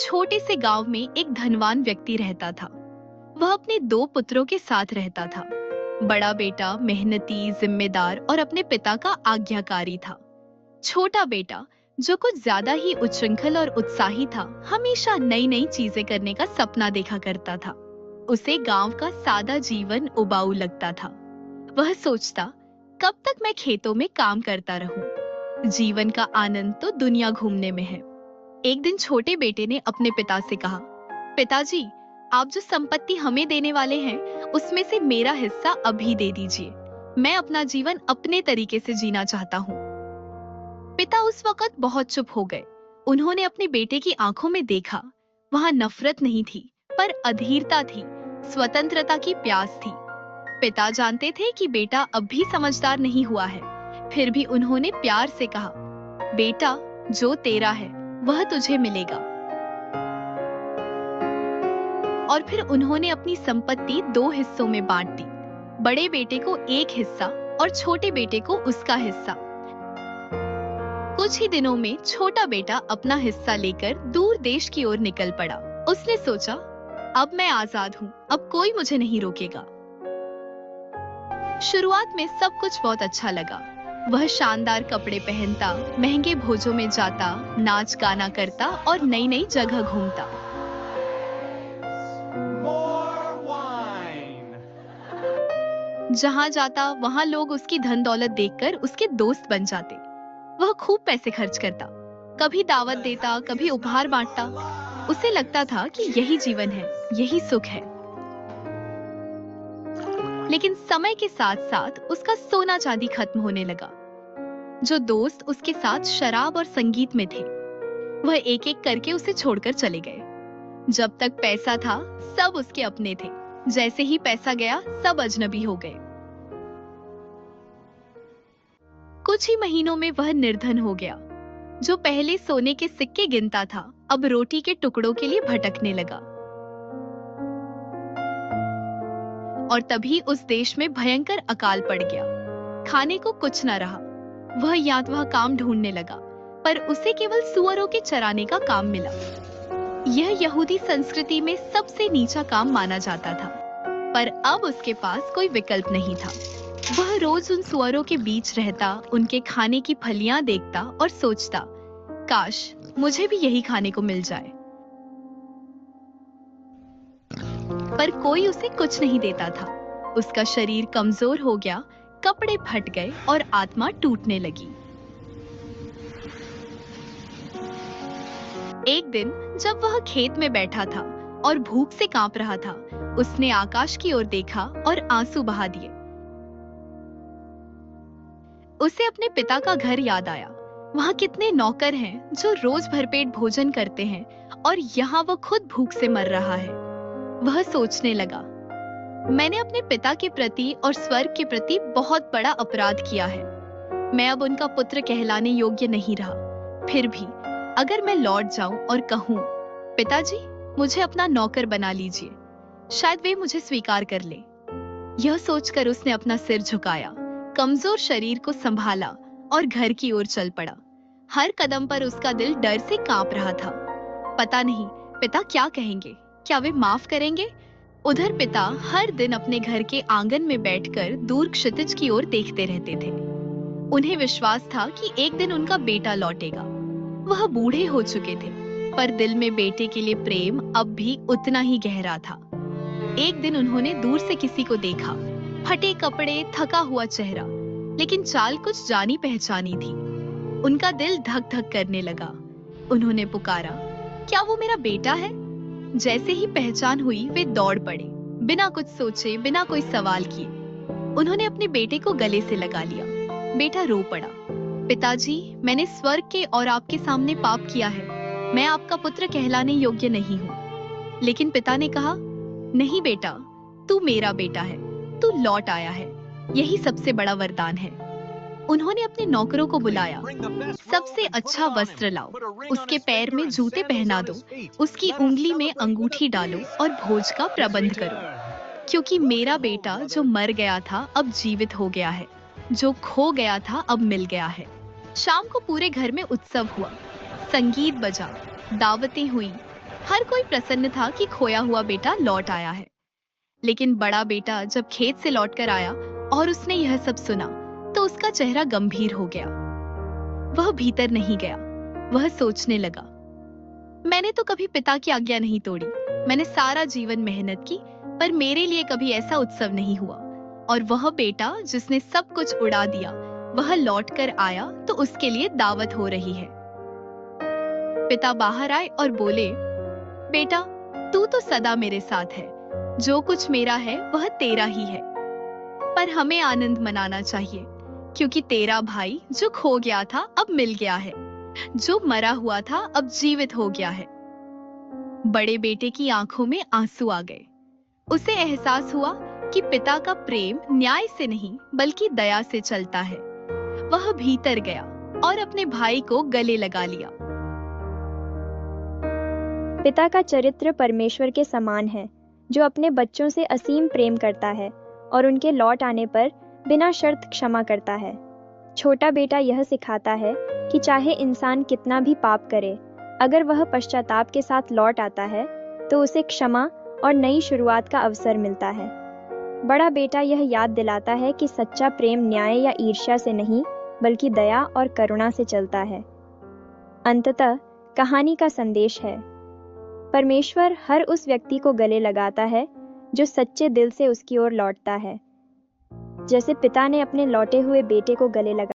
छोटे से गांव में एक धनवान व्यक्ति रहता था। वह अपने दो पुत्रों के साथ रहता था। बड़ा बेटा मेहनती, जिम्मेदार और अपने पिता का आज्ञाकारी था। छोटा बेटा, जो कुछ ज्यादा ही उच्छृंखल और उत्साही था, हमेशा नई नई चीजें करने का सपना देखा करता था। उसे गांव का सादा जीवन उबाऊ लगता था। वह सोचता, कब तक मैं खेतों में काम करता रहूं? जीवन का आनंद तो दुनिया घूमने में है। एक दिन छोटे बेटे ने अपने पिता से कहा, पिताजी, आप जो संपत्ति हमें देने वाले हैं, उसमें से मेरा हिस्सा अभी दे दीजिए। मैं अपना जीवन अपने तरीके से जीना चाहता हूँ। पिता उस वक्त बहुत चुप हो गए। उन्होंने अपने बेटे की आंखों में देखा। वहां नफरत नहीं थी, पर अधीरता थी, स्वतंत्रता की प्यास थी। पिता जानते थे कि बेटा अब भी समझदार नहीं हुआ है, फिर भी उन्होंने प्यार से कहा, बेटा, जो तेरा है वह तुझे मिलेगा। और फिर उन्होंने अपनी संपत्ति दो हिस्सों में बांट दी। बड़े बेटे को एक हिस्सा और छोटे बेटे को उसका हिस्सा। कुछ ही दिनों में छोटा बेटा अपना हिस्सा लेकर दूर देश की ओर निकल पड़ा। उसने सोचा, अब मैं आजाद हूँ, अब कोई मुझे नहीं रोकेगा। शुरुआत में सब कुछ बहुत अच्छा लगा। वह शानदार कपड़े पहनता, महंगे भोजों में जाता, नाच गाना करता और नई नई जगह घूमता। जहां जाता वहां लोग उसकी धन दौलत देखकर उसके दोस्त बन जाते। वह खूब पैसे खर्च करता, कभी दावत देता, कभी उपहार बांटता। उसे लगता था कि यही जीवन है, यही सुख है। लेकिन समय के साथ साथ उसका सोना चांदी खत्म होने लगा। जो दोस्त उसके साथ शराब और संगीत में थे, वह एक एक करके उसे छोड़कर चले गए। जब तक पैसा था, सब उसके अपने थे। जैसे ही पैसा गया, सब अजनबी हो गए। कुछ ही महीनों में वह निर्धन हो गया। जो पहले सोने के सिक्के गिनता था, अब रोटी के टुकड़ों के लिए भटकने लगा। और तभी उस देश में भयंकर अकाल पड़ गया। खाने को कुछ न रहा। वह यहाँ वह काम ढूंढने लगा, पर उसे केवल सुअरों के चराने का काम मिला। यह यहूदी संस्कृति में सबसे नीचा काम माना जाता था, पर अब उसके पास कोई विकल्प नहीं था। वह रोज उन सुअरों के बीच रहता, उनके खाने की फलियां देखता और सोचता, काश मुझे भी यही खाने को मिल जाए। पर कोई उसे कुछ नहीं देता था। उसका शरीर कमजोर हो गया, कपड़े फट गए और आत्मा टूटने लगी। एक दिन जब वह खेत में बैठा था और भूख से कांप रहा था, उसने आकाश की ओर देखा और आंसू बहा दिए। उसे अपने पिता का घर याद आया। वहां कितने नौकर हैं जो रोज भरपेट भोजन करते हैं, और यहाँ वह खुद भूख से मर रहा है। वह सोचने लगा, मैंने अपने पिता के प्रति और स्वर्ग के प्रति बहुत बड़ा अपराध किया है। मैं अब उनका पुत्र कहलाने योग्य नहीं रहा। फिर भी अगर मैं लौट जाऊं और कहूं, पिताजी, मुझे अपना नौकर बना लीजिए, शायद वे मुझे स्वीकार कर ले। यह सोचकर उसने अपना सिर झुकाया, कमजोर शरीर को संभाला और घर की ओर चल पड़ा। हर कदम पर उसका दिल डर से कांप रहा था। पता नहीं पिता क्या कहेंगे, क्या वे माफ करेंगे? उधर पिता हर दिन अपने घर के आंगन में बैठकर दूर क्षितिज की ओर देखते रहते थे। उन्हें विश्वास था कि एक दिन उनका बेटा लौटेगा। वह बूढ़े हो चुके थे, पर दिल में बेटे के लिए प्रेम अब भी उतना ही गहरा था। एक दिन उन्होंने दूर से किसी को देखा, फटे कपड़े, थका हुआ चेहरा, लेकिन चाल कुछ जानी पहचानी थी। उनका दिल धक धक करने लगा। उन्होंने पुकारा, क्या वो मेरा बेटा है? जैसे ही पहचान हुई, वे दौड़ पड़े, बिना कुछ सोचे, बिना कोई सवाल किए। उन्होंने अपने बेटे को गले से लगा लिया। बेटा रो पड़ा, पिताजी, मैंने स्वर्ग के और आपके सामने पाप किया है। मैं आपका पुत्र कहलाने योग्य नहीं हूँ। लेकिन पिता ने कहा, नहीं बेटा, तू मेरा बेटा है, तू लौट आया है, यही सबसे बड़ा वरदान है। उन्होंने अपने नौकरों को बुलाया, सबसे अच्छा वस्त्र लाओ, उसके पैर में जूते पहना दो, उसकी उंगली में अंगूठी डालो और भोज का प्रबंध करो, क्योंकि मेरा बेटा जो मर गया था अब जीवित हो गया है, जो खो गया था अब मिल गया है। शाम को पूरे घर में उत्सव हुआ, संगीत बजा, दावतें हुई, हर कोई प्रसन्न था कि खोया हुआ बेटा लौट आया है। लेकिन बड़ा बेटा जब खेत से लौटकर आया और उसने यह सब सुना, तो उसका चेहरा गंभीर हो गया। वह भीतर नहीं गया। वह सोचने लगा, मैंने तो कभी पिता की आज्ञा नहीं तोड़ी। मैंने सारा जीवन मेहनत की, पर मेरे लिए कभी ऐसा उत्सव नहीं हुआ। और वह बेटा जिसने सब कुछ उड़ा दिया, वह लौटकर आया तो उसके लिए दावत हो रही है। पिता बाहर आए और बोले, बेटा, तू तो सदा मेरे साथ है। जो कुछ मेरा है वह तेरा ही है। पर हमें आनंद मनाना चाहिए, क्योंकि तेरा भाई जो खो गया था अब मिल गया है, जो मरा हुआ था अब जीवित हो गया है। बड़े बेटे की आंखों में आंसू आ गए। उसे एहसास हुआ कि पिता का प्रेम न्याय से नहीं बल्कि दया से चलता है। वह भीतर गया और अपने भाई को गले लगा लिया। पिता का चरित्र परमेश्वर के समान है, जो अपने बच्चों से असीम प्रेम करता है और उनके लौट आने पर बिना शर्त क्षमा करता है। छोटा बेटा यह सिखाता है कि चाहे इंसान कितना भी पाप करे, अगर वह पश्चाताप के साथ लौट आता है तो उसे क्षमा और नई शुरुआत का अवसर मिलता है। बड़ा बेटा यह याद दिलाता है कि सच्चा प्रेम न्याय या ईर्ष्या से नहीं बल्कि दया और करुणा से चलता है। अंततः कहानी का संदेश है, परमेश्वर हर उस व्यक्ति को गले लगाता है जो सच्चे दिल से उसकी ओर लौटता है, जैसे पिता ने अपने लौटे हुए बेटे को गले लगाया।